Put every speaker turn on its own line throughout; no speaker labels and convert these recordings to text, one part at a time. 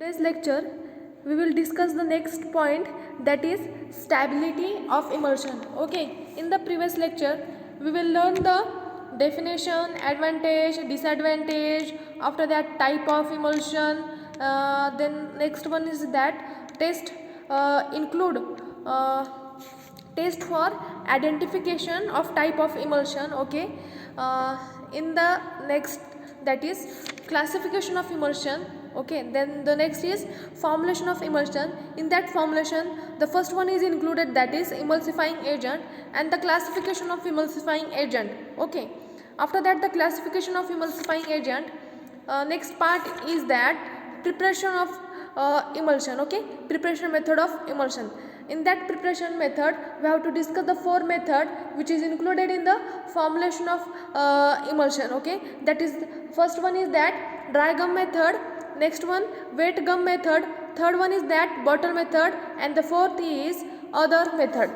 Today's lecture we will discuss the next point, that is stability of emulsion. Okay, in the previous lecture we will learn the definition, advantage, disadvantage, after that type of emulsion, then next one is that test, include test for identification of type of emulsion. Okay, in the next, that is classification of emulsion. Okay, then the next is formulation of emulsion. In that formulation the first one is included, that is emulsifying agent and the classification of emulsifying agent. Okay, after that the classification of emulsifying agent, next part is that preparation of emulsion. Okay, preparation method of emulsion. In that preparation method we have to discuss the four method which is included in the formulation of emulsion. Okay, that is, first one is that dry gum method, next one wet gum method, third one is that bottle method, and the fourth is other method.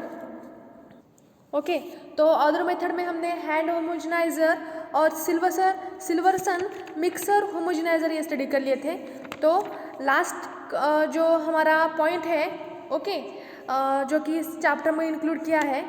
Okay, तो other method में हमने hand homogeniser और सिल्वरसन mixer homogeniser ये study कर लिए थे. तो last जो हमारा पॉइंट है, ओके, जो कि इस चैप्टर में इंक्लूड किया है,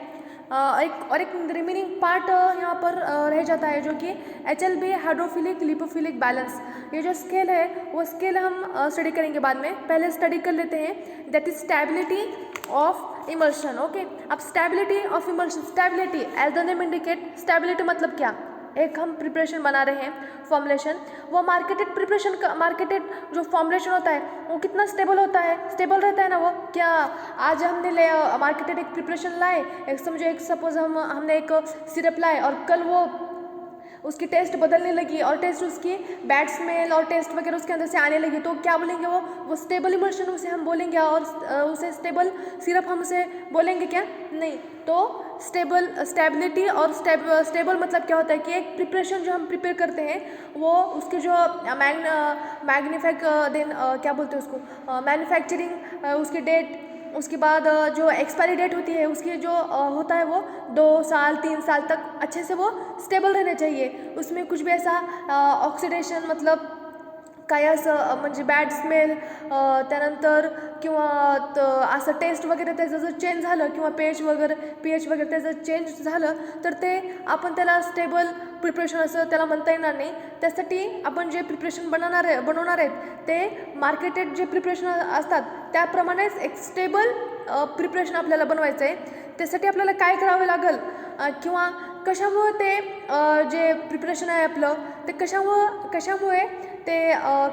एक रिमेनिंग पार्ट यहाँ पर रह जाता है, जो कि HLB हाइड्रोफिलिक लिपोफिलिक बैलेंस. ये जो स्केल है वो स्केल हम स्टडी करेंगे बाद में, पहले स्टडी कर लेते हैं, that is stability of emulsion. Okay, अब stability of emulsion, stability as the name indicate, stability मतलब क्या, एक हम प्रिपरेशन बना रहे हैं फॉर्मुलेशन, वो मार्केटेड प्रिपरेशन का, मार्केटेड जो फॉर्मुलेशन होता है वो कितना स्टेबल होता है, स्टेबल रहता है ना वो. क्या आज हमने ले मार्केटेड एक प्रिपरेशन लाए, एक समझो, एक सपोज हमने एक सिरप लाए और कल वो उसकी टेस्ट बदलने लगी और टेस्ट उसकी बैड स्मेल और टेस्ट वगैरह उसके अंदर से आने लगी, तो क्या बोलेंगे, वो स्टेबल इमल्शन उसे हम बोलेंगे, और उसे स्टेबल सिरप हम उसे बोलेंगे क्या, नहीं. तो स्टेबिलिटी और स्टेबल मतलब क्या होता है कि एक प्रिपरेशन जो हम प्रिपेयर करते हैं वो उसके जो क्या बोलते हैं उसको, मैन्युफैक्चरिंग, उसकी डेट, उसके बाद जो एक्सपायरी डेट होती है उसकी जो होता है वो 2 साल 3 साल तक अच्छे से वो स्टेबल रहने चाहिए. उसमें कुछ भी ऐसा ऑक्सिडेशन मतलब काय असं म्हणजे बॅड स्मेल, त्यानंतर किंवा असं टेस्ट वगैरे त्याचं जर चेंज झालं किंवा पीएच वगैरे त्याचं चेंज झालं तर ते आपण त्याला स्टेबल प्रिपरेशन असं त्याला म्हणता येणार नाही. त्यासाठी आपण जे प्रिपरेशन बनवणार आहेत ते मार्केटेड जे प्रिपरेशन असतात त्याप्रमाणेच एक स्टेबल प्रिपरेशन आपल्याला बनवायचं आहे. त्यासाठी आपल्याला काय करावं लागेल किंवा कशामुळे ते जे प्रिपरेशन आहे आपलं ते कशामुळे ते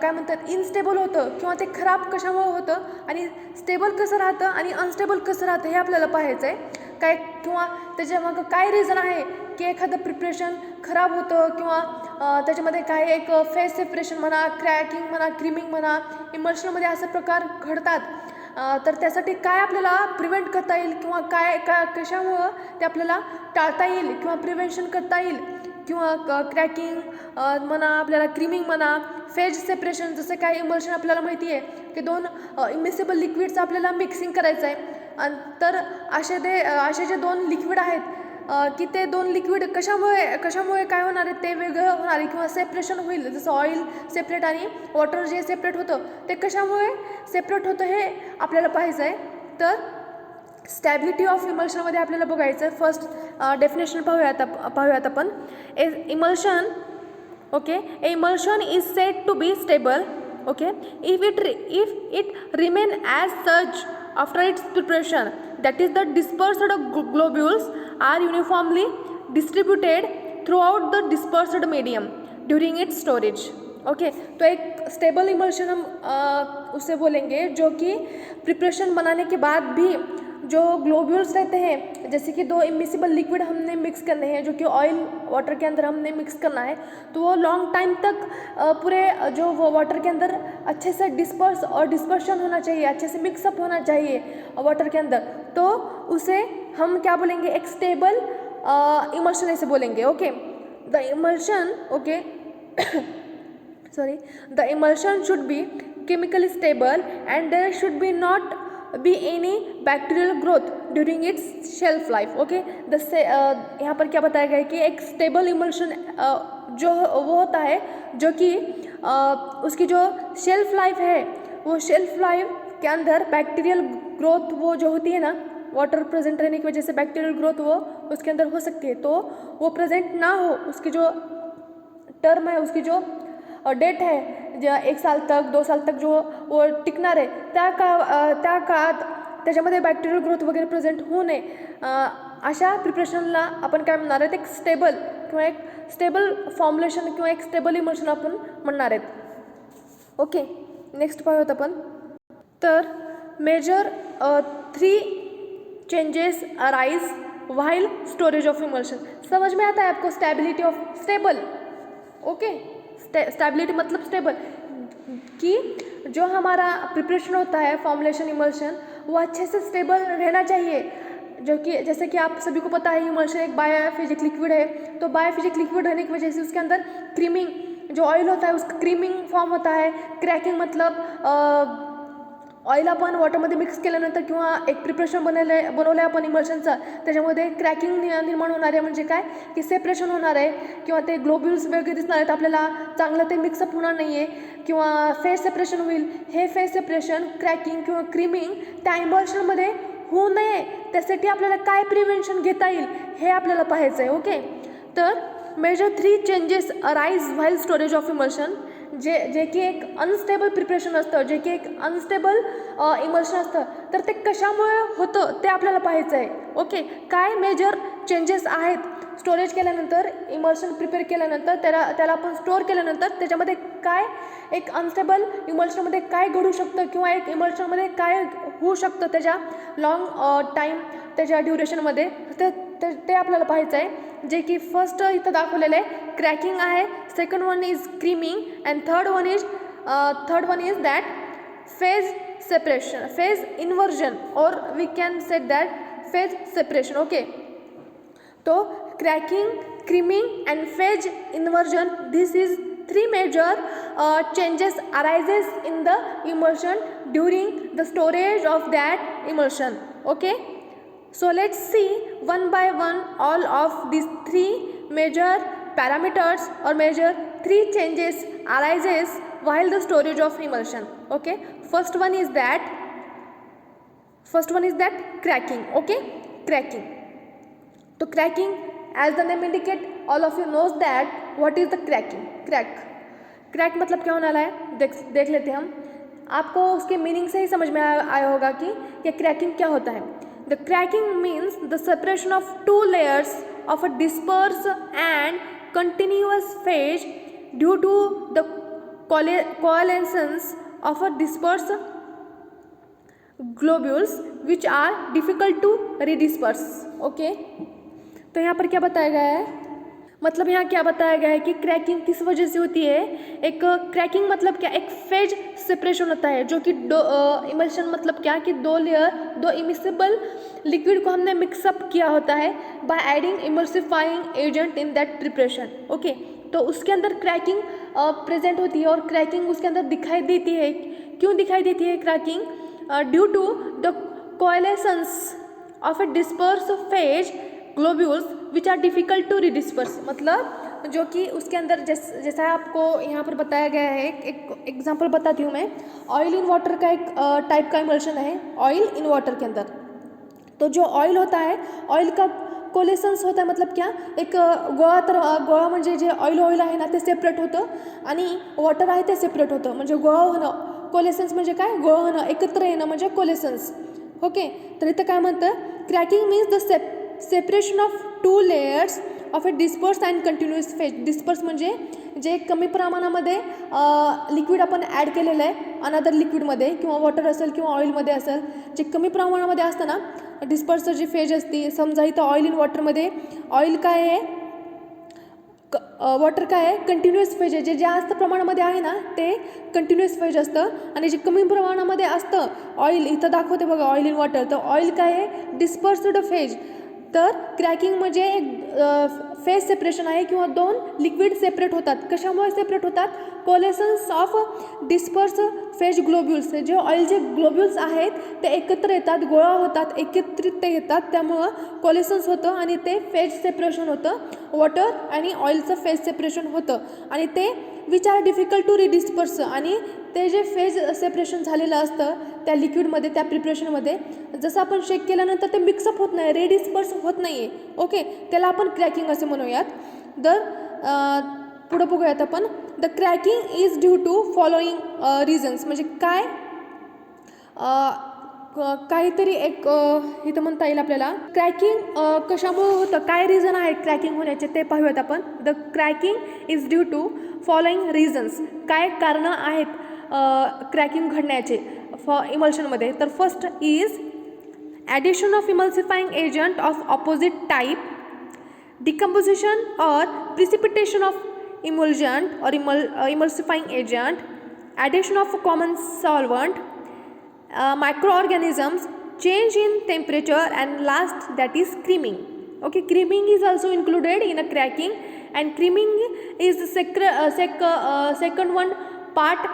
काय म्हणतात इनस्टेबल होतं किंवा ते खराब कशामुळे होतं आणि स्टेबल कसं राहतं आणि अनस्टेबल कसं राहतं हे आपल्याला पाहायचं आहे. काय किंवा त्याच्यामागं काय रिझन आहे की एखादं प्रिपरेशन खराब होतं किंवा त्याच्यामध्ये काय एक फेस सेपरेशन म्हणा, क्रॅकिंग म्हणा, क्रीमिंग म्हणा, इमल्शनमध्ये असे प्रकार घडतात. तर त्यासाठी काय आपल्याला प्रिव्हेंट करता येईल किंवा कशामुळं ते आपल्याला टाळता येईल किंवा प्रिव्हेन्शन करता येईल किंवा क्रॅकिंग म्हणा, आपल्याला क्रीमिंग म्हणा, फेज सेपरेशन, जसं काय इमल्शन आपल्याला माहिती आहे की 2 इमिसिबल लिक्विडचं आपल्याला मिक्सिंग करायचं आहे. आणि तर असे जे 2 लिक्विड आहेत की ते 2 लिक्विड कशामुळे काय होणार आहे, ते वेगळं होणार आहे किंवा सेपरेशन होईल. जसं ऑइल सेपरेट आणि वॉटर जे सेपरेट होतं ते कशामुळे सेपरेट होतं हे आपल्याला पाहायचं आहे. तर स्टॅबिलिटी ऑफ इमल्शनमध्ये आपल्याला बघायचं आहे. फर्स्ट डेफिनेशन पाहूयात आपण. Emulsion, okay, emulsion is said to be stable, okay, if it remain as such after its preparation, that is the dispersed globules are uniformly distributed throughout the dispersed medium during its storage. Okay, तो एक stable emulsion हम उसे बोलेंगे जो कि preparation बनाने के बाद भी जो ग्लोब्यूल्स रहते हैं, जैसे कि 2 इमिसिबल लिक्विड हमने मिक्स करने हैं जो कि ऑयल वाटर के अंदर हमने मिक्स करना है, तो वो लॉन्ग टाइम तक पूरे जो वो वाटर के अंदर अच्छे से डिस्पर्शन होना चाहिए, अच्छे से मिक्सअप होना चाहिए वाटर के अंदर, तो उसे हम क्या बोलेंगे, एक स्टेबल इमल्शन ऐसे बोलेंगे. Okay, the emulsion, okay the emulsion should be chemically stable and there should be not be any bacterial growth during its shelf life. Okay, यहाँ पर क्या बताया गया है कि एक स्टेबल इमल्शन जो वो होता है जो कि उसकी जो शेल्फ लाइफ है वो शेल्फ लाइफ के अंदर बैक्टीरियल ग्रोथ वो जो होती है ना, वाटर प्रेजेंट रहने की वजह से बैक्टीरियल ग्रोथ वो उसके अंदर हो सकती है, तो वो प्रेजेंट ना हो, उसकी जो टर्म है, उसकी जो डेट है, 1 साल तक 2 साल तक जो वो टिकणार आहे, त्या काळात त्याच्यामध्ये बॅक्टेरियल ग्रोथ वगैरे प्रेझेंट होऊ नये, अशा प्रिपरेशनला आपण काय म्हणणार आहेत, एक स्टेबल किंवा एक स्टेबल फॉर्म्युलेशन किंवा एक स्टेबल इमल्शन आपण म्हणणार आहेत. ओके, नेक्स्ट पाहूयात आपण. तर major 3 changes arise while storage of emulsion. समझ में आता है आपको? Stability of stable. Okay, stability मतलब स्टेबल, कि जो हमारा प्रिपरेशन होता है फॉर्मुलेशन इमल्शन, वो अच्छे से स्टेबल रहना चाहिए. जो कि जैसे कि आप सभी को पता है इमल्शन एक बायोफिजिक लिक्विड है, तो बायोफिजिक लिक्विड रहने की वजह से उसके अंदर क्रीमिंग जो ऑयल होता है उसका क्रीमिंग फॉर्म होता है. क्रॅकिंग मतलब ऑइल आपण वॉटरमध्ये मिक्स केल्यानंतर किंवा एक प्रिपरेशन बनवलं आहे आपण इमल्शनचं, त्याच्यामध्ये क्रॅकिंग निर्माण होणार आहे. म्हणजे काय की सेपरेशन होणार आहे किंवा ते ग्लोब्युल्स वेगळे दिसणार आहेत आपल्याला, चांगलं ते मिक्सअप होणार नाही आहे किंवा फेज सेपरेशन होईल. हे फेज सेपरेशन, क्रॅकिंग किंवा क्रीमिंग त्या इमल्शनमध्ये होऊ नये, त्यासाठी आपल्याला काय प्रिव्हेन्शन घेता येईल हे आपल्याला पाहायचं आहे. ओके, तर major 3 changes arise while storage of emulsion, जे की एक अनस्टेबल प्रिपरेशन असतं, जे की एक अनस्टेबल इमल्शन असतं, तर ते कशामुळे होतं ते आपल्याला पाहायचं आहे. ओके, काय मेजर चेंजेस आहेत स्टोरेज केल्यानंतर, इमल्शन प्रिपेअर केल्यानंतर, त्याला आपण स्टोअर केल्यानंतर त्याच्यामध्ये काय एक अनस्टेबल इमल्शनमध्ये काय घडू शकतं किंवा एक इमल्शनमध्ये काय होऊ शकतं त्याच्या लॉंग टाईम त्याच्या ड्युरेशनमध्ये, ते आपल्याला पाहायचं आहे. जे की फर्स्ट इथं दाखवलेलं आहे क्रॅकिंग आहे, second one is creaming and third one is that phase separation, phase inversion, और we can set that phase separation. Okay, तो cracking, creaming and phase inversion, this is 3 major changes arises in the emulsion during the storage of that emulsion. Okay, so let's see one by one all of these 3 major parameters or major 3 changes arises while the storage of emulsion. Okay, first one is that cracking. Okay, cracking. So cracking, as the name indicate, all of you knows that what is the cracking. Crack मतलब क्या होने वाला है, देख लेते हैं हम. आपको उसके मीनिंग से ही समझ में आया होगा कि क्रैकिंग क्या होता है. The cracking means the separation of 2 layers of a disperse and continuous phase due to the coalescence of a disperse globules which are difficult to redisperse. Okay, तो यहाँ पर क्या बताया गया है, मतलब यहाँ क्या बताया गया है कि क्रैकिंग किस वजह से होती है. एक क्रैकिंग मतलब क्या, एक फेज सेपरेशन होता है, जो कि इमल्शन मतलब क्या कि 2 लेयर, 2 इमिसिबल लिक्विड को हमने मिक्सअप किया होता है by adding emulsifying agent in that preparation. Okay, तो उसके अंदर क्रैकिंग प्रेजेंट होती है और क्रैकिंग उसके अंदर दिखाई देती है. क्यों दिखाई देती है cracking? Due to the coalescence of a disperse phase globules which are difficult to redisperse. मतलब जो कि उसके अंदर जैसा आपको यहाँ पर बताया गया है, एक एग्जांपल बताती हूँ मैं. ऑयल इन वाटर का एक टाइप का इमल्शन है, ऑयल इन वाटर के अंदर. तो जो ऑयल होता है, ऑयल का कोलेशन्स होता है, मतलब क्या, एक गोळा म्हणजे जे ऑयल आहे ना ते सेपरेट होतं आणि वॉटर आहे ते सेपरेट होतं. म्हणजे गोळा होणं, कोलेशन्स म्हणजे काय, गोळा होणं, एकत्र येणं म्हणजे कोलेशन्स. ओके, तर इथं काय म्हणतं, cracking means the separation of 2 layers of a disperse and continuous phase. Disperse म्हणजे जे कमी प्रमाणामध्ये लिक्विड आपण ॲड केलेलं आहे अनदर लिक्विडमध्ये किंवा वॉटर असेल किंवा ऑइलमध्ये असेल, जे कमी प्रमाणामध्ये असतं ना डिस्पर्सचं जी फेज असते. समजा इथं ऑइल इन वॉटरमध्ये ऑइल काय आहे, वॉटर काय आहे, कंटिन्युअस फेज आहे. जे जास्त प्रमाणामध्ये आहे ना ते कंटिन्युअस फेज असतं आणि जे कमी प्रमाणामध्ये असतं ऑइल, इथं दाखवते बघा ऑइल इन वॉटर, तर ऑइल काय आहे, डिस्पर्स्ड फेज. तर क्रॅकिंग म्हणजे एक फेज सेपरेशन आहे किंवा 2 लिक्विड सेपरेट होतात. कशामुळे सेपरेट होतात? कोलेशन्स ऑफ डिस्पर्स फेज ग्लोब्युल्स. जे ऑइलचे ग्लोब्युल्स आहेत ते एकत्र येतात, गोळा होतात, एकत्रित ते येतात, त्यामुळं कोलेशन्स होतं आणि ते फेज सेपरेशन होतं, वॉटर आणि ऑइलचं फेज सेपरेशन होतं आणि ते विच आर डिफिकल्ट टू रिडिस्पर्स, आणि ते जे फेज सेपरेशन झालेलं असतं त्या लिक्विडमध्ये, त्या प्रिपरेशनमध्ये, जसं आपण शेक केल्यानंतर ते मिक्सअप होत नाही, रिडिस्पर्स होत नाही आहे. ओके, त्याला आपण क्रॅकिंग असे म्हणूयात. पुढं बघूयात आपण. The cracking is due to following reasons, म्हणजे काय काहीतरी एक इथं म्हणता येईल आपल्याला. क्रॅकिंग कशामुळे होतं, काय रिझन आहे क्रॅकिंग होण्याचे ते पाहूयात आपण. The cracking is due to following reasons, काय कारणं आहेत क्रॅकिंग घडण्याचे इमल्शनमध्ये. तर first is addition of emulsifying agent of opposite type, decomposition और प्रिसिपिटेशन ऑफ इमल्जंट और emulsifying agent, addition of common solvent, microorganisms, change in temperature, and last that is creaming. Okay, creaming is also included in a cracking, and creaming is the second one part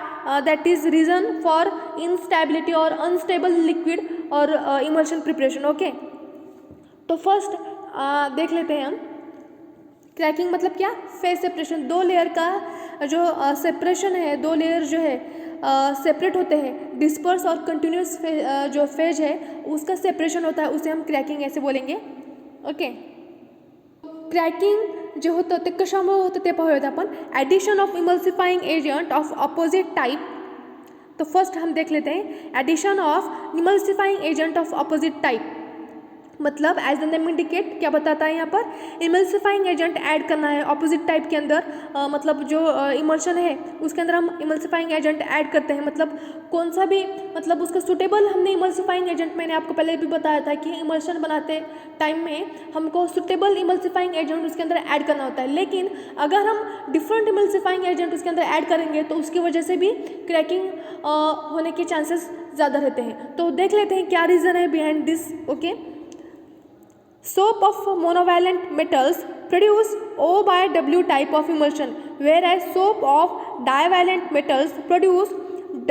that is reason for instability or unstable liquid or emulsion preparation. Okay, तो first देख लेते हैं हम. Cracking मतलब क्या, phase separation, दो layer का जो सेपरेशन है, दो लेयर जो है सेपरेट होते हैं, डिस्पर्स और कंटिन्यूस जो फेज है उसका सेपरेशन होता है, उसे हम क्रॅकिंग ऐसे बोलेंगे. ओके, क्रॅकिंग जे होतं ते कशामुळे होतं ते पाहूयात आपण. Addition of emulsifying agent of opposite type. तो फर्स्ट हम देख लेते हैं addition of emulsifying agent of opposite type. मतलब एज द नेम इंडिकेट क्या बताता है यहाँ पर, इमल्सिफाइंग एजेंट ऐड करना है ऑपोजिट टाइप के अंदर. मतलब जो इमल्शन है उसके अंदर हम इमल्सिफाइंग एजेंट ऐड करते हैं. मतलब कौन सा भी, मतलब उसका सूटेबल हमने इमल्सिफाइंग एजेंट, मैंने आपको पहले भी बताया था कि इमल्शन बनाते टाइम में हमको सूटेबल इमल्सिफाइंग एजेंट उसके अंदर ऐड करना होता है. लेकिन अगर हम डिफरेंट इमल्सिफाइंग एजेंट उसके अंदर ऐड करेंगे तो उसकी वजह से भी क्रैकिंग होने के चांसेस ज़्यादा रहते हैं. तो देख लेते हैं क्या रीज़न है behind this. Okay, soap of monovalent metals produce O by W type of emulsion, whereas soap of divalent metals produce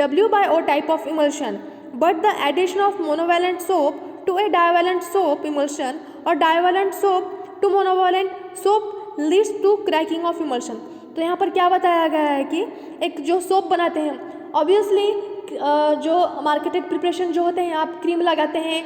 W by O type of emulsion. But the addition of monovalent soap to a divalent soap emulsion or divalent soap to monovalent soap leads to cracking of emulsion. तो यहाँ पर क्या बताया गया है कि एक जो सोप बनाते हैं, ऑब्वियसली जो मार्केटेड प्रिपरेशन जो होते हैं, आप क्रीम लगाते हैं,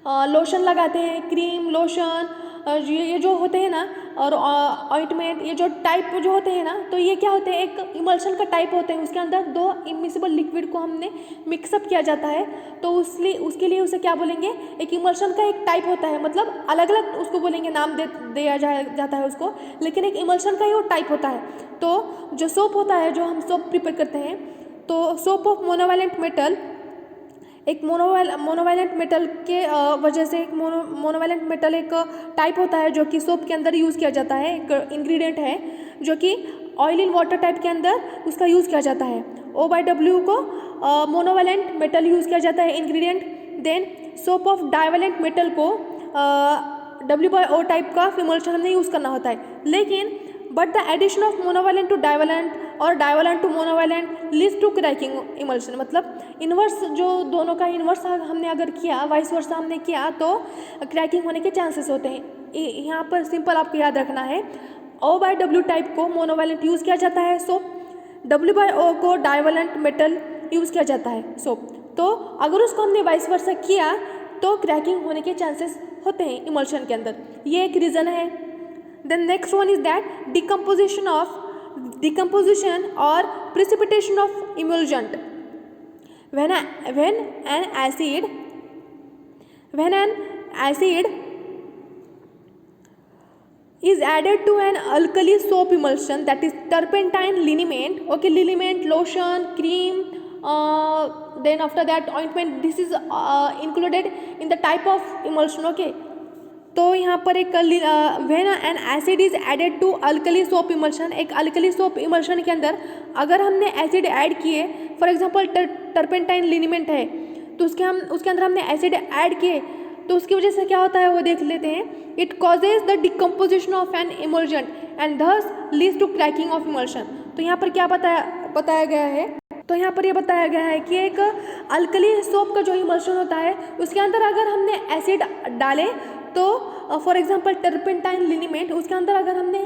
लोशन लगाते हैं, क्रीम, लोशन, ये जो होते हैं ना, और ऑइंटमेंट, ये जो टाइप जो होते हैं ना, तो ये क्या होते हैं, एक इमल्शन का टाइप होते हैं. उसके अंदर दो इमिसिबल लिक्विड को हमने मिक्सअप किया जाता है, तो उसके लिए उसे क्या बोलेंगे, एक इमल्शन का एक टाइप होता है. मतलब अलग अलग उसको बोलेंगे, नाम दिया जाता है उसको, लेकिन एक इमल्शन का ही वो टाइप होता है. तो जो सोप होता है, जो हम सोप प्रिपेयर करते हैं, तो सोप ऑफ मोनोवैलेंट मेटल, एक मोनोवैलेंट मेटल के वजह से, एक मोनोवैलेंट मेटल एक टाइप होता है जो कि सोप के अंदर यूज़ किया जाता है, एक इंग्रेडिएंट है जो कि ऑयल इन वाटर टाइप के अंदर उसका यूज़ किया जाता है. O by W को मोनोवैलेंट मेटल यूज़ किया जाता है ingredient. Then soap of divalent metal को W by O टाइप का इमल्शन हमने यूज़ करना होता है. लेकिन but the addition of monovalent to divalent और divalent to monovalent leads to cracking emulsion. मतलब इन्वर्स, जो दोनों का इन्वर्स हमने अगर किया, वाइस वर्सा हमने किया, तो क्रैकिंग होने के चांसेस होते हैं. यहाँ पर सिंपल आपको याद रखना है, O by W टाइप को मोनोवैलेंट यूज़ किया जाता है सोप, W by O को डाइवैलेंट मेटल यूज़ किया जाता है सोप. तो अगर उसको हमने वाइस वर्सा किया तो क्रैकिंग होने के चांसेस होते हैं इमल्शन के अंदर. ये एक रीज़न है. Then next one is that decomposition or precipitation of emulgent. When an acid is added to an alkali soap emulsion, that is turpentine, liniment. Okay, liniment, lotion, cream, then after that ointment, this is included in the type of emulsion. Okay, तो यहाँ पर एक when an acid is added to alkali soap emulsion, एक alkali soap emulsion के अंदर अगर हमने acid add किए, फॉर एग्जांपल टर्पेंटाइन लिनिमेंट है, तो उसके अंदर हमने एसिड ऐड किए, तो उसकी वजह से क्या होता है वो देख लेते हैं. It causes the decomposition of an emulgent and thus leads to cracking of emulsion. तो यहाँ पर क्या बताया गया है, तो यहाँ पर ये बताया गया है कि एक अल्कली सोप का जो इमल्शन होता है उसके अंदर अगर हमने एसिड डाले, तो फॉर एग्जांपल टर्पेंटाइन लिनिमेंट, उसके अंदर अगर हमने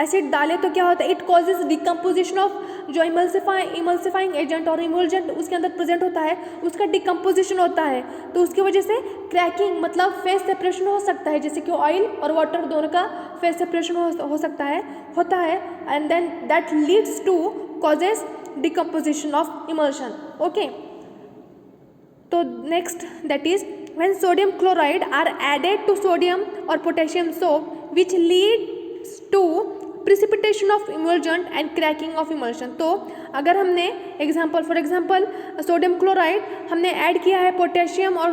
एसिड डालें तो क्या होता है, इट कॉजेज डिकम्पोजिशन ऑफ जो इमल्सिफाइंग एजेंट और इमल्जेंट उसके अंदर प्रेजेंट होता है उसका डिकम्पोजिशन होता है, तो उसकी वजह से क्रैकिंग मतलब फेज सेपरेशन हो सकता है, जैसे कि ऑयल और वाटर दोनों का फेज सेपरेशन हो सकता है होता है, and then that leads to causes decomposition of emulsion. Okay, तो next that is when sodium chloride are added to sodium or potassium soap which leads to precipitation of emulsion and cracking of emulsion. तो अगर हमने for example sodium chloride हमने add किया है potassium और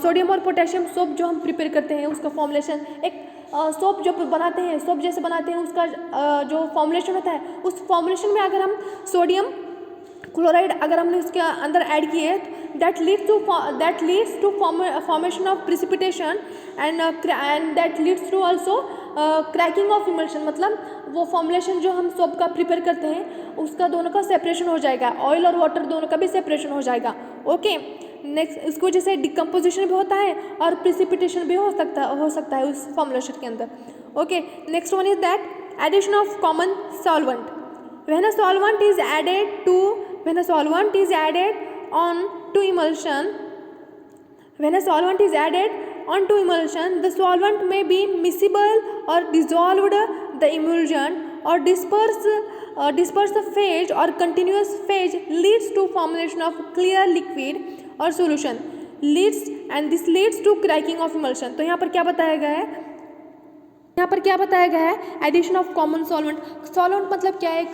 sodium और potassium soap जो हम प्रिपेयर करते हैं उसका फॉर्मुलेशन एक सोप जो बनाते हैं सोप जैसे बनाते हैं उसका जो फॉर्मुलेशन होता है उस फॉर्मुलेशन में अगर हम सोडियम क्लोराइड अगर हमने उसके अंदर ऐड किए that leads to formation of precipitation and that leads to also cracking of emulsion. मतलब वो फॉर्मुलेशन जो हम सोप का प्रिपेयर करते हैं उसका दोनों का सेपरेशन हो जाएगा, ऑयल और वाटर दोनों का भी सेपरेशन हो जाएगा. ओके, नेक्स्ट इसकी वजह से डिकम्पोजिशन भी होता है और प्रिसिपिटेशन भी हो सकता है उस फॉर्मुलेशन के अंदर. Okay, next one is that addition of common solvent. When a solvent is added on to emulsion, the solvent may be miscible or dissolved the emulsion or disperse phase or continuous phase leads to formation of clear liquid or solution this leads to cracking of emulsion. तो यहाँ पर क्या बताया गया है addition of common solvent. Solvent मतलब क्या है, एक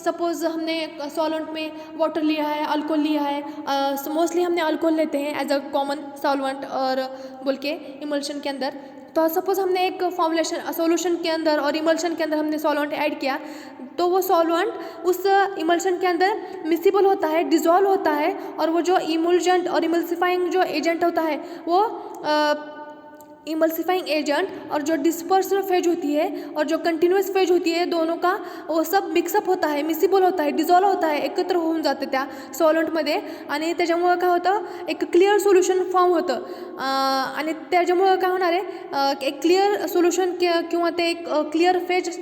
सपोज हमने सॉल्वेंट में वाटर लिया है, अल्कोहल लिया है, मोस्टली हमने अल्कोहल लेते हैं एज अ कॉमन सॉल्वेंट और बोल के इमल्शन के अंदर. तो सपोज हमने एक फॉर्मुलेशन सोल्यूशन के अंदर और इमल्शन के अंदर हमने सॉल्वेंट ऐड किया तो वो सॉल्वेंट उस इमल्शन के अंदर मिसिबल होता है, डिजॉल्व होता है और वो जो इमल्जेंट और इमल्सिफाइंग जो एजेंट होता है वो इमल्सिफाइंग एजेंट और जो डिस्पर्सन फेज होती है और जो कंटिन्यूस फेज होती है दोनों का वो सब मिक्सअप होता है, मिसिबल होता है, डिझॉल्व होता है, एकत्र होऊन जाते त्या सॉल्वेंटमध्ये आणि त्याच्यामुळं काय होतं एक क्लिअर सोल्युशन फॉर्म होतं आणि त्याच्यामुळं काय होणार आहे एक क्लिअर सोल्युशन किंवा ते एक क्लिअर फेज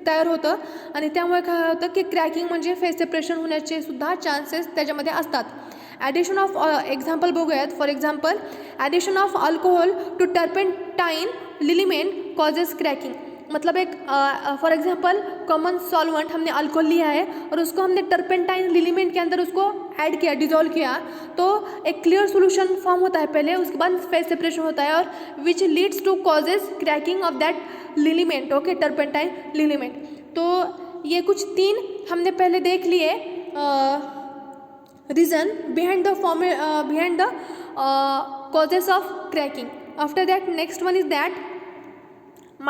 तयार होतं आणि त्यामुळे काय होतं की क्रॅकिंग म्हणजे फेज सेपरेशन होण्याचे सुद्धा चान्सेस त्याच्यामध्ये असतात. ॲडिशन ऑफ एक्झाम्पल बघूयात. For example addition of alcohol to turpentine liniment causes cracking. मतलब एक फॉर एग्जांपल कॉमन सॉल्वेंट हमने अल्कोहल लिया है और उसको हमने टर्पेंटाइन लिलिमेंट के अंदर उसको ऐड किया, डिजोल्व किया तो एक क्लियर सोल्यूशन फॉर्म होता है पहले, उसके बाद फेज सेपरेशन होता है और which leads to causes cracking of that liniment. Okay, turpentine liniment. तो ये कुछ 3 हमने पहले देख लिए reason behind the causes of cracking. After that next one is that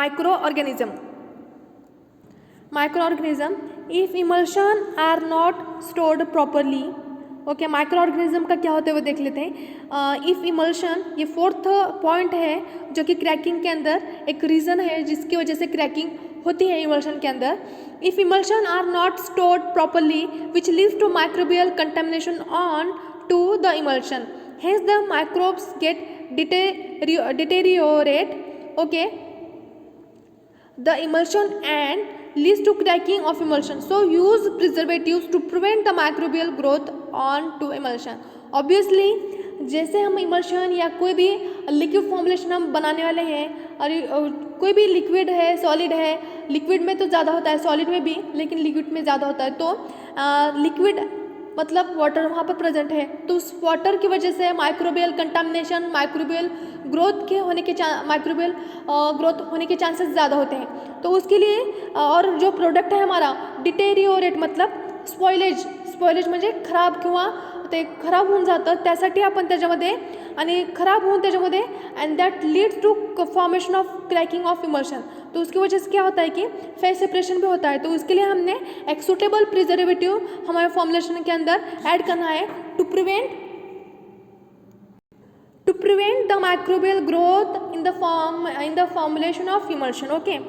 microorganism. If emulsion are not stored properly. Okay, micro organism का क्या होता है वो देख लेते हैं. इफ़ इमल्शन, ये 4th पॉइंट है जो कि क्रैकिंग के अंदर एक रीज़न है जिसकी वजह से क्रैकिंग होती है इमल्शन के अंदर. If emulsion are not stored properly which leads to microbial contamination on to the emulsion, hence the microbes get deteriorate. Okay, the emulsion and leads to cracking of emulsion. So use preservatives to prevent the microbial growth on to emulsion. Obviously जैसे हम emulsion या कोई भी liquid formulation हम बनाने वाले हैं और कोई भी लिक्विड है, सॉलिड है, लिक्विड में तो ज़्यादा होता है, सॉलिड में भी, लेकिन लिक्विड में ज़्यादा होता है. तो लिक्विड मतलब वाटर वहाँ पर प्रेजेंट है तो उस वाटर की वजह से माइक्रोबियल कंटामिनेशन, माइक्रोबियल ग्रोथ होने के चांसेस ज़्यादा होते हैं. तो उसके लिए और जो प्रोडक्ट है हमारा डिटेरियोरेट मतलब स्पॉइलेज म्हणजे खराब किंवा ते खराब होऊन जातं, त्यासाठी आपण त्याच्यामध्ये आणि खराब होऊन त्याच्यामध्ये and that leads to formation of cracking of emulsion. तो उसकी वजह से क्या होता है कि फेज सेपरेशन भी होता है. तो उसके लिए हमने एक सूटेबल प्रिजर्वेटिव हमारे फॉर्मुलेशन के अंदर ऐड करना है to prevent the microbial growth in the formulation of emulsion. Okay,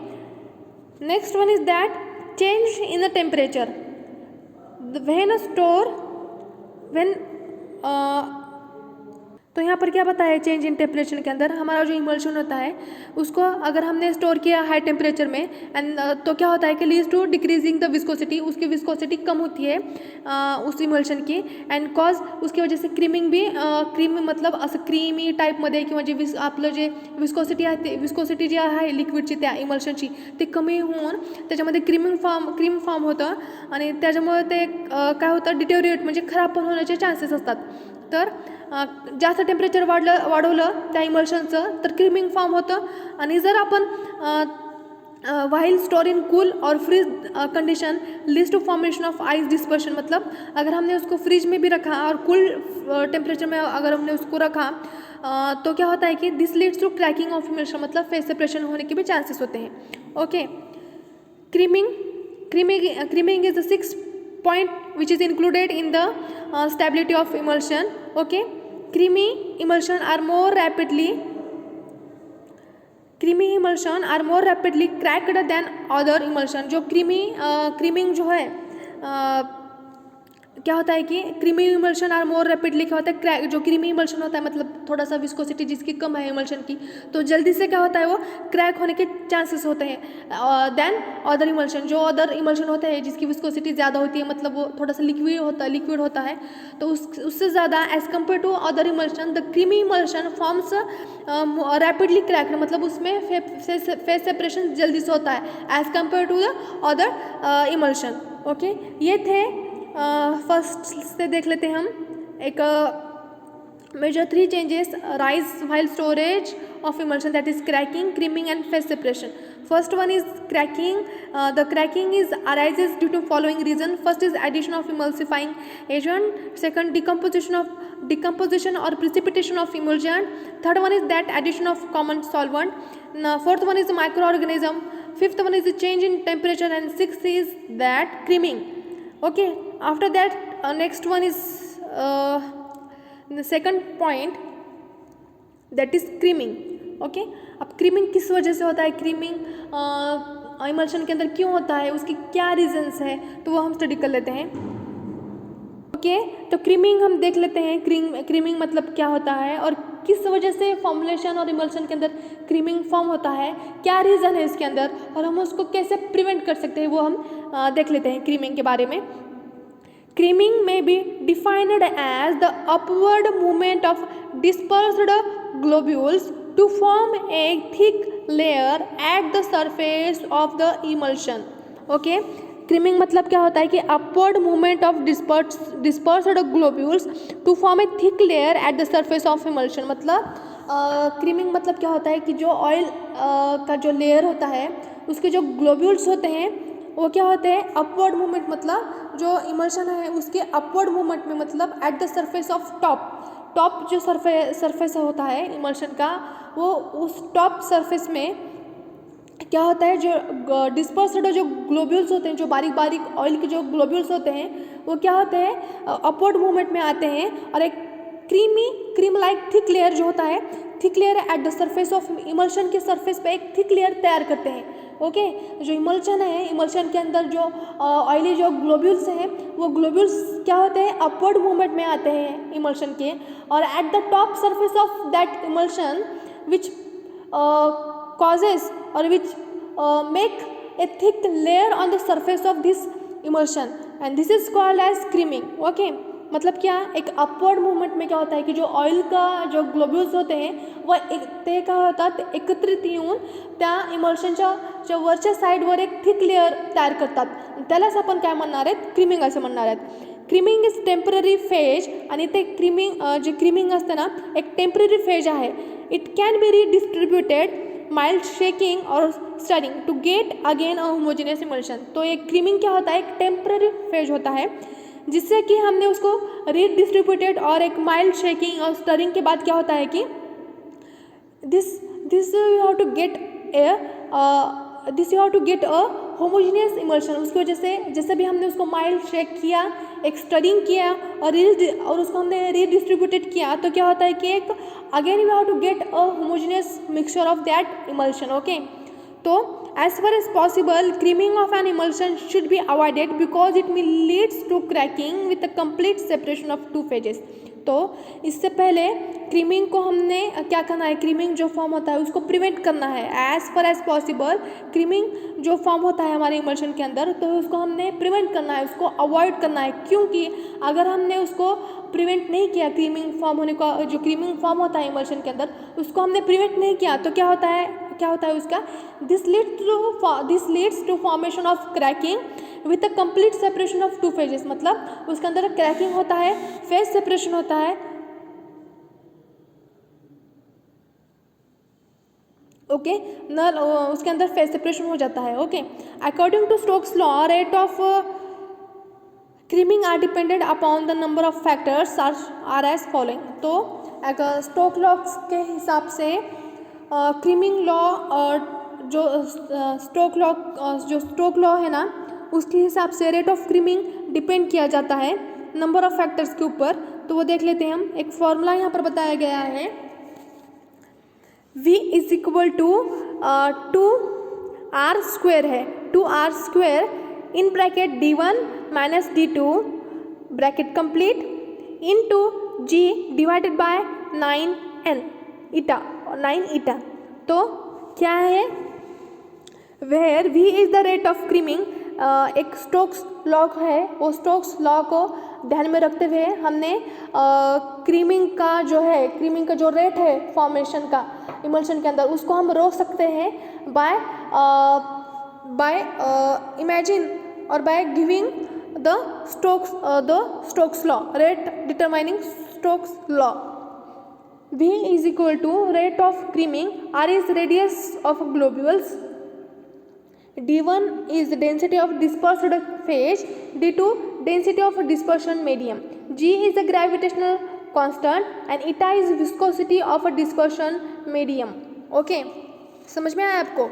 next one is that change in the temperature. तो यहाँ पर क्या बताया है चेंज इन टेम्परेचर के अंदर, हमारा जो इमल्शन होता है उसको अगर हमने स्टोर किया हाई टेम्परेचर में एंड तो क्या होता है कि leads to decreasing the viscosity, उसकी विस्कोसिटी कम होती है उस इमल्शन की, एंड कॉज उसकी वजह से क्रीमिंग भी क्रीमी मतलब असं क्रीमी टाईपमध्ये किंवा जे आपलं जे विस्कोसिटी जी आहे लिक्विडची त्या इमल्शनची ते कमी होऊन त्याच्यामध्ये क्रीम फॉर्म होतं आणि त्याच्यामुळे ते काय होतं डिटेरिएट म्हणजे खराब पण होण्याचे चान्सेस असतात. तर जास्त टेम्परेचर वाढवलं त्या इमल्शनचं तर क्रीमिंग फॉर्म होतं. आणि जर आपण वाइल स्टोर इन कूल और freeze condition leads to formation of ice dispersion, मतलब अगर हमने उसको फ्रिज में भी रखा और कूल टेम्परेचर में अगर हमने उसको रखा तो क्या होता है कि this leads to cracking of emulsion, मतलब फेस सेपरेशन होने के भी चांसेस होते हैं. Okay, creaming is the 6th point which is included in the stability of emulsion. Okay, creamy emulsion are more rapidly cracked than other emulsion. जो creaming जो है क्या होता है कि creamy emulsion are more rapidly क्या होता है क्रैक, जो क्रीमी इमल्शन होता है मतलब थोड़ा सा विस्कोसिटी जिसकी कम है इमल्शन की तो जल्दी से क्या होता है वो क्रैक होने के चांसेस होते हैं देन अदर इमल्शन. जो अदर इमल्शन होता है जिसकी विस्कोसिटी ज़्यादा होती है मतलब वो थोड़ा सा लिक्विड होता है तो उससे ज़्यादा as compare to other emulsion the creamy emulsion forms rapidly crack, मतलब उसमें फेस सेपरेशन जल्दी से होता है as compare to the other emulsion. Okay, ये थे फर्स्ट से देख लेते हैं हम एक major 3 changes rise while storage of emulsion, that is cracking, creaming and phase separation. First one is cracking. The cracking arises due to following reason. First is addition of emulsifying agent. Second, decomposition or precipitation of emulsion. Third one is that addition of common solvent. Fourth one is the microorganism. Fifth one is the change in temperature, and sixth is that creaming. Okay, after that next one is the second point, that is creaming. Okay, अब creaming किस वजह से होता है, creaming emulsion के अंदर क्यों होता है, उसकी क्या रीजंस है, तो वो हम स्टडी कर लेते हैं. ओके, तो क्रीमिंग हम देख लेते हैं. क्रीमिंग मतलब क्या होता है और किस वजह से फॉर्मुलेशन और इमल्शन के अंदर क्रीमिंग फॉर्म होता है, क्या रीज़न है इसके अंदर और हम उसको कैसे प्रिवेंट कर सकते हैं वो हम देख लेते हैं क्रीमिंग के बारे में. Creaming may be defined as the upward movement of dispersed globules to form a thick layer at the surface of the emulsion. Okay, creaming मतलब क्या होता है कि upward movement of dispersed globules to form a thick layer at the surface of emulsion. मतलब creaming मतलब क्या होता है कि जो ऑयल का जो लेयर होता है उसके जो ग्लोब्यूल्स होते हैं वो क्या होते हैं अपवर्ड मूवमेंट, मतलब जो इमल्शन है उसके अपवर्ड मूवमेंट में, मतलब at the surface of top जो सरफेस होता है इमल्शन का वो उस टॉप सरफेस में क्या होता है जो डिस्पर्स्ड जो ग्लोब्यूल्स होते हैं, जो बारीक बारीक ऑयल के जो ग्लोब्यूल्स होते हैं वो क्या होते हैं अपवर्ड मूवमेंट में आते हैं और एक क्रीम लाइक थिक लेयर जो होता है, thick layer at the surface of emulsion के सरफेस पे एक थिक लेयर तैयार करते हैं. ओके, जो इमल्शन है, इमल्शन के अंदर जो ऑयली जो ग्लोब्यूल्स हैं वो ग्लोब्यूल्स क्या होते हैं अपवर्ड मूवमेंट में आते हैं इमल्शन के, और at the top surface of that emulsion which causes और which make a thick layer on the surface of this emulsion and this is called as creaming. Okay, मतलब क्या एक अपवर्ड मूवमेंट में क्या होता है की जो ऑइल का जो ग्लोब्यूल्स होते हैं व ते काय होतात एकत्रित येऊन त्या इमल्शनच्या वरच्या साईडवर एक थिक लेअर तयार करतात, त्यालाच आपण काय म्हणणार आहेत क्रीमिंग असं म्हणणार आहेत. क्रीमिंग इज टेम्पररी फेज आणि ते जे क्रीमिंग असतं ना एक टेम्पररी फेज आहे. It can be redistributed mild shaking और stirring to get again a homogeneous emulsion. तो एक क्रीमिंग क्या होता है एक टेम्पररी फेज होता है जिससे कि हमने उसको रीडिस्ट्रीब्यूटेड और एक माइल्ड शेकिंग और स्टरिंग के बाद क्या होता है कि this you have to get a homogeneous emulsion. उसकी वजह से जैसे भी हमने उसको माइल्ड शेक किया, एक स्टरिंग किया और उसको हमने रीडिस्ट्रीब्यूटेड किया तो क्या होता है कि एक again you have to get a homogeneous mixture of that emulsion. Okay, तो as far as possible creaming of an emulsion should be avoided because it may leads to cracking with a complete separation of two phases. तो इससे पहले creaming को हमने क्या करना है, creaming जो फॉर्म होता है उसको प्रिवेंट करना है as far as possible. Creaming जो फॉर्म होता है हमारे इमल्शन के अंदर, तो उसको हमने प्रिवेंट करना है, उसको अवॉइड करना है, क्योंकि अगर हमने उसको प्रिवेंट नहीं किया, क्रीमिंग फॉर्म होने का जो क्रीमिंग फॉर्म होता है इमल्शन के अंदर उसको हमने प्रिवेंट नहीं किया, तो क्या होता है उसका, this leads to formation of cracking with a complete separation of two phases. मतलब उसके अंदर क्रैकिंग होता है, फेज सेपरेशन होता है, ओके उसके अंदर फेज सेपरेशन हो जाता है। Okay, according to Stokes law rate of creaming are dependent upon the number of factors are as following. तो स्टोक लॉ के हिसाब से क्रीमिंग लॉ जो स्टोक लॉ है ना, उसके हिसाब से रेट ऑफ क्रीमिंग डिपेंड किया जाता है नंबर ऑफ फैक्टर्स के ऊपर। तो वो देख लेते हैं हम, एक फॉर्मूला यहाँ पर बताया गया है, V is equal to 2r² है, 2r² in bracket d1 minus d2 bracket complete into g divided by 9n eta, 9 eta. तो क्या है, where V is the rate of creaming, एक स्टोक्स लॉ है, वो स्टोक्स लॉ को ध्यान में रखते हुए हमने क्रीमिंग का जो रेट है फॉर्मेशन का इमल्शन के अंदर, उसको हम रोक सकते हैं बाय इमेजिन और by giving the Stokes law, rate determining Stokes law. V is equal to rate of creaming, R is radius of globules, D1 is density of dispersed phase, D2 density of dispersion medium, G is the gravitational constant and eta is viscosity of a dispersion medium। Okay, समझ में आया आपको?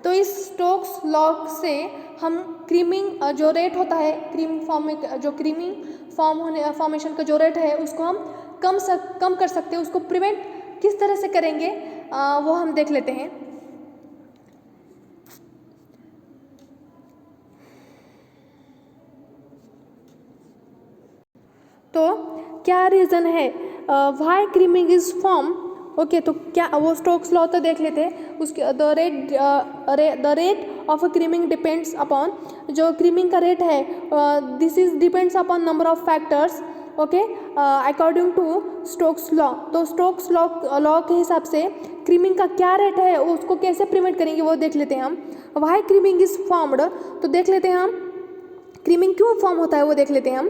तो इस Stokes law से हम creaming जो rate होता है, क्रीमिंग फॉर्मेशन का जो रेट है उसको हम कम कर सकते हैं। उसको प्रिवेंट किस तरह से करेंगे वो हम देख लेते हैं। तो क्या रीज़न है why creaming is form? Okay, तो क्या वो स्टोक्स लॉ तो देख लेते हैं। उसके the rate of creaming depends upon, जो क्रीमिंग का रेट है this is depends upon number of factors. Okay, according to Stokes law, तो स्टोक्स लॉ के हिसाब से क्रीमिंग का क्या रेट है, उसको कैसे प्रिवेंट करेंगे वो देख लेते हैं हम। व्हाई क्रीमिंग इज फॉर्म्ड, तो देख लेते हैं हम क्रीमिंग क्यों फॉर्म होता है वो देख लेते हैं हम।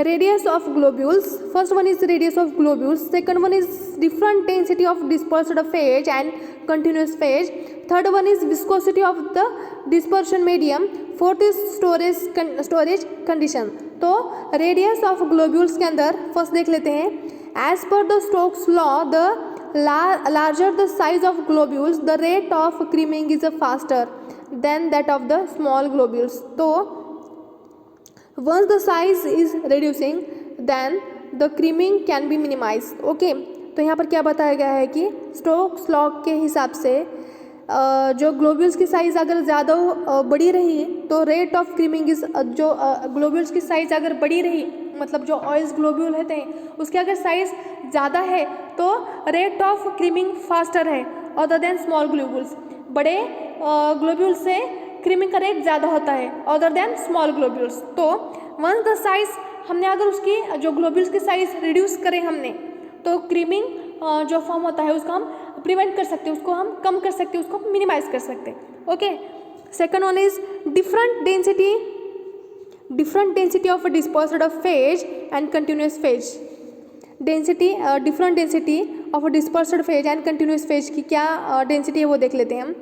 Radius of globules, first one is radius of globules, second one is different density of dispersed phase and continuous phase, third one is viscosity of the dispersion medium, fourth is storage condition. तो radius of globules के अंदर first देख लेते हैं, as per the Stokes law the larger the size of globules the rate of creaming is faster than that of the small globules. तो once the size is reducing then the creaming can be minimized। Okay, तो यहाँ पर क्या बताया गया है कि Stokes law के हिसाब से जो ग्लोब्यूल्स की साइज़ अगर ज़्यादा बड़ी रही तो रेट ऑफ क्रीमिंग इज, जो ग्लोब्यूल्स की साइज़ अगर बड़ी रही, मतलब जो ऑयल्स ग्लोब्यूल होते हैं उसके अगर साइज़ ज़्यादा है तो रेट ऑफ क्रीमिंग फास्टर है अदर देन स्मॉल ग्लोब्यूल्स। बड़े ग्लोब्यूल से क्रीमिंग का रेट ज़्यादा होता है अदर देन स्मॉल ग्लोब्यूल्स। तो वंस द साइज, हमने अगर उसकी जो ग्लोब्यूल्स की साइज रिड्यूस करें हमने, तो क्रीमिंग जो फॉर्म होता है उसको हम प्रिवेंट कर सकते हैं, उसको हम कम कर सकते हैं, उसको मिनिमाइज कर सकते हैं। Okay, second one is different density of dispersed phase and continuous phase. Different density of dispersed phase and continuous phase की क्या डेंसिटी है वो देख लेते हैं हम।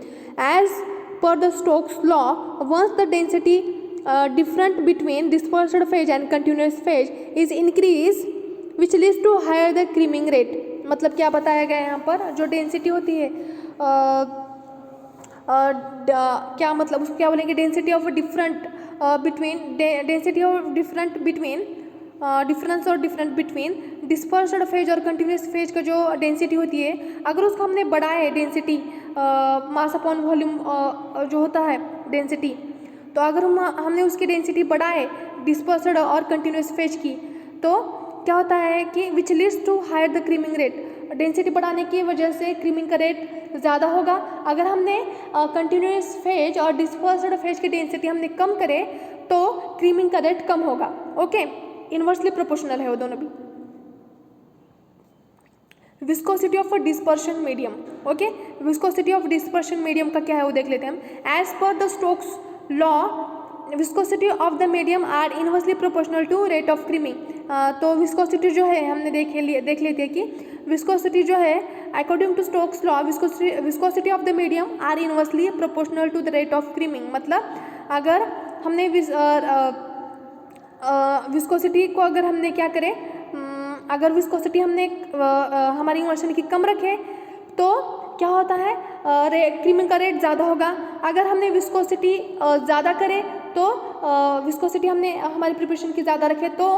As per the Stokes law, once the density different between dispersed phase and continuous phase is increased, which leads to higher the creaming rate। मतलब क्या बताया गया है यहाँ पर, जो डेंसिटी होती है क्या मतलब उसको क्या बोलेंगे, density of different between difference और डिफरेंट बिटवीन डिस्पर्स्ड फेज और कंटिन्यूस फेज का जो डेंसिटी होती है, अगर उसको हमने बढ़ाए डेंसिटी, मास अपॉन वॉल्यूम जो होता है डेंसिटी, तो अगर हमने उसकी डेंसिटी बढ़ाए डिस्पर्स्ड और कंटिन्यूस फेज की, तो क्या होता है कि which leads to higher the creaming rate, density बढ़ाने की वजह से क्रीमिंग का रेट ज़्यादा होगा। अगर हमने कंटिन्यूस फेज और डिस्पर्स्ड फेज की डेंसिटी हमने कम करे तो क्रीमिंग का रेट कम होगा। ओके, इन्वर्सली प्रोपोर्शनल है वो दोनों भी। Viscosity of dispersion medium, okay, viscosity of dispersion medium का क्या है वो देख लेते हैं हम। As per the Stokes law viscosity of the medium are inversely proportional to rate of creaming. तो विस्कोसिटी जो है हमने देख लेते हैं कि विस्कोसिटी जो है according to Stokes law viscosity of the medium are inversely proportional to the rate of creaming. मतलब अगर हमने विस्कोसिटी को अगर हमने क्या करें, अगर विस्कोसिटी हमने हमारी इमल्शन की कम रखें तो क्या होता है, क्रीमिंग का रेट ज़्यादा होगा। अगर हमने विस्कोसिटी ज़्यादा करें तो विस्कोसिटी हमने हमारी प्रिपरेशन की ज़्यादा रखें तो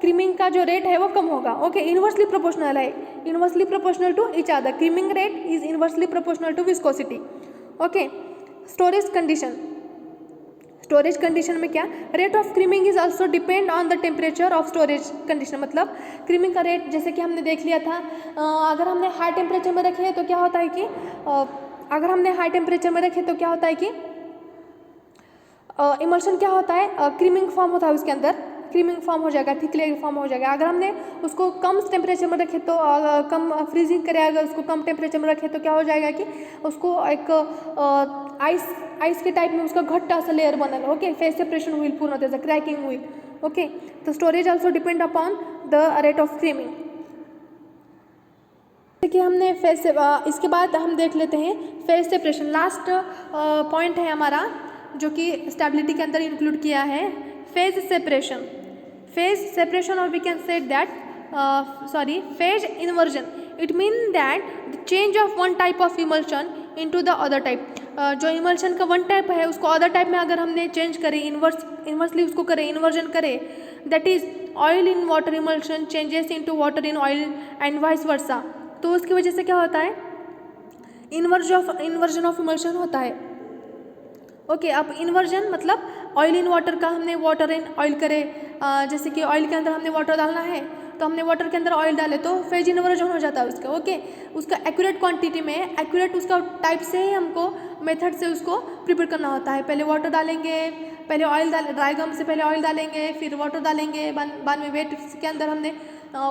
क्रीमिंग का जो रेट है वो कम होगा। ओके, इन्वर्सली प्रोपोर्शनल है, inversely proportional to each other, creaming rate is inversely proportional to viscosity. Okay, storage condition, storage condition में क्या, rate of creaming is also depend on the temperature of storage condition. मतलब creaming का rate जैसे कि हमने देख लिया था, अगर हमने हाई टेम्परेचर में रखे तो क्या होता है कि अगर हमने हाई टेम्परेचर में रखे तो क्या होता है कि इमल्शन क्या होता है, क्रीमिंग फॉर्म होता है उसके अंदर, क्रीमिंग फॉर्म हो जाएगा, थिक लेयर फॉर्म हो जाएगा। अगर हमने उसको कम टेम्परेचर में रखे तो कम फ्रीजिंग करें, अगर उसको कम टेम्परेचर में रखे तो क्या हो जाएगा कि उसको एक आइस के टाइप में उसका घट्टा सा लेयर बनल। ओके, फेज सेपरेशन हुई पूर्ण त्याचं क्रैकिंग हुई। ओके, तो storage also depend upon the rate of creaming. कि हमने फेज से इसके बाद हम देख लेते हैं फेज सेपरेशन। लास्ट पॉइंट है हमारा जो कि स्टेबिलिटी के अंदर इंक्लूड किया है, फेज सेपरेशन। फेज सेपरेशन और we can say that phase inversion, it mean that the change of one type of emulsion into the other type. जो इमल्शन का वन टाइप है उसको अदर टाइप में अगर हमने चेंज करें, इन्वर्सली उसको करें, इन्वर्जन करें, that is oil in water emulsion changes into water in oil and vice versa. तो उसकी वजह से क्या होता है, इन्वर्जन ऑफ इमल्शन होता है। ओके, अब इन्वर्जन मतलब ऑयल इन वाटर का हमने वाटर इन ऑयल करे, जैसे कि ऑयल के अंदर हमने वाटर डालना है तो हमने वाटर के अंदर ऑयल डाले तो फेज इन्वर्जन हो जाता है उसका। ओके, उसका एक्यूरेट क्वांटिटी में, एक्यूरेट उसका टाइप से ही हमको मेथड से उसको प्रिपेयर करना होता है। पहले वाटर डालेंगे, पहले ऑयल ड्राई गम से पहले ऑयल डालेंगे, फिर वाटर डालेंगे, बाद में वेट के अंदर हमने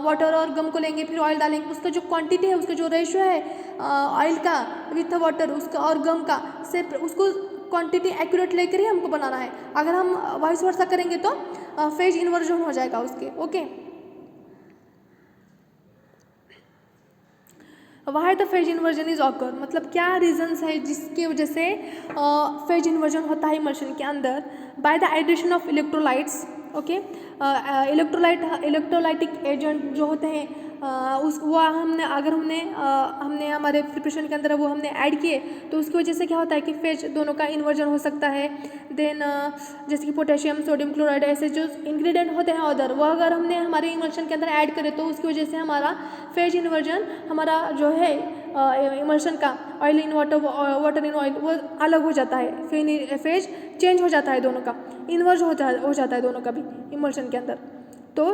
वाटर और गम को लेंगे, फिर ऑयल डालेंगे। उसका जो क्वांटिटी है, उसका जो रेशियो है ऑयल का विथ वाटर उसका और गम का, से उसको क्वांटिटी एक्यूरेट लेकर ही हमको बनाना है। अगर हम वाइस वर्सा करेंगे तो फेज इन्वर्जन हो जाएगा उसके। Okay, why the phase inversion is occur, मतलब क्या रीजंस है जिसकी वजह से फेज इन्वर्जन होता है इमल्शन के अंदर। By the addition of electrolytes. Okay, electrolytic agent जो होते हैं वो हमने हमारे प्रिपरेशन के अंदर वो हमने ऐड किए तो उसकी वजह से क्या होता है कि फेज दोनों का इन्वर्जन हो सकता है। देन जैसे कि पोटेशियम, सोडियम क्लोराइड, ऐसे जो इंग्रेडिएंट होते हैं अदर, वो अगर हमने हमारे इमल्शन के अंदर ऐड करें तो उसकी वजह से हमारा फेज इन्वर्जन, हमारा जो है इमल्शन का oil in water, water in oil, वो अलग हो जाता है। फेज चेंज हो जाता है, दोनों का इन्वर्ज हो जाता है दोनों का भी इमल्शन के अंदर। तो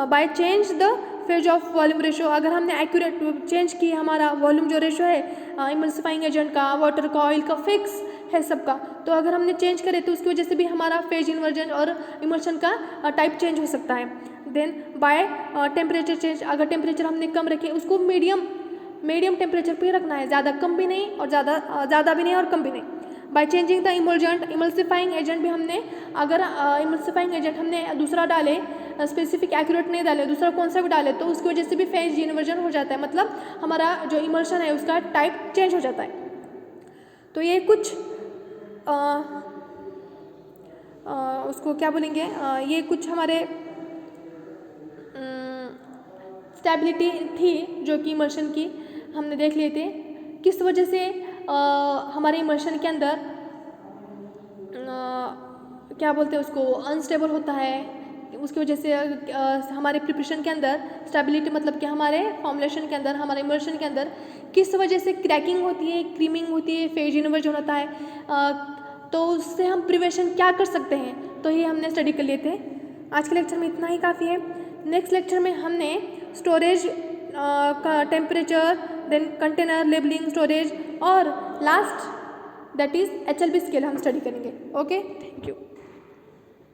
by change the phase of volume ratio, अगर हमने एक्यूरेट चेंज की, हमारा वॉल्यूम जो रेशो है इमल्सिफाइंग एजेंट का, वाटर का, ऑयल का फिक्स है सबका, तो अगर हमने चेंज करें तो उसकी वजह से भी हमारा फेज इन्वर्जन और इमल्शन का टाइप चेंज हो सकता है। देन बाय टेम्परेचर चेंज, अगर टेम्परेचर हमने कम रखे, उसको मीडियम टेम्परेचर पे रखना है, ज़्यादा कम भी नहीं और ज़्यादा भी नहीं और कम भी नहीं। By changing the emulgent, emulsifying agent भी हमने, अगर इमल्सिफाइंग एजेंट हमने दूसरा डाले, स्पेसिफिक एक्यूरेट नहीं डाले, दूसरा कौन सा भी डाले, तो उसकी वजह से भी फेज इन्वर्जन हो जाता है। मतलब हमारा जो इमल्शन है उसका टाइप चेंज हो जाता है। तो ये कुछ उसको क्या बोलेंगे, ये कुछ हमारे स्टेबिलिटी थी जो कि इमल्शन की हमने देख लिए थे। किस वजह से हमारे इमल्शन के अंदर क्या बोलते हैं उसको, अनस्टेबल होता है, उसकी वजह से हमारे प्रिपरेशन के अंदर स्टेबिलिटी, मतलब कि हमारे फॉर्मुलेशन के अंदर, हमारे इमल्शन के अंदर किस वजह से क्रैकिंग होती है, क्रीमिंग होती है, फेज इन्वर्जन होता है, तो उससे हम प्रिवेंशन क्या कर सकते हैं, तो ये हमने स्टडी कर लिए थे। आज के लेक्चर में इतना ही काफ़ी है। नेक्स्ट लेक्चर में हमने स्टोरेज का temperature, then container labelling, storage और last that is HLB scale हम स्टडी करेंगे. Okay, thank you.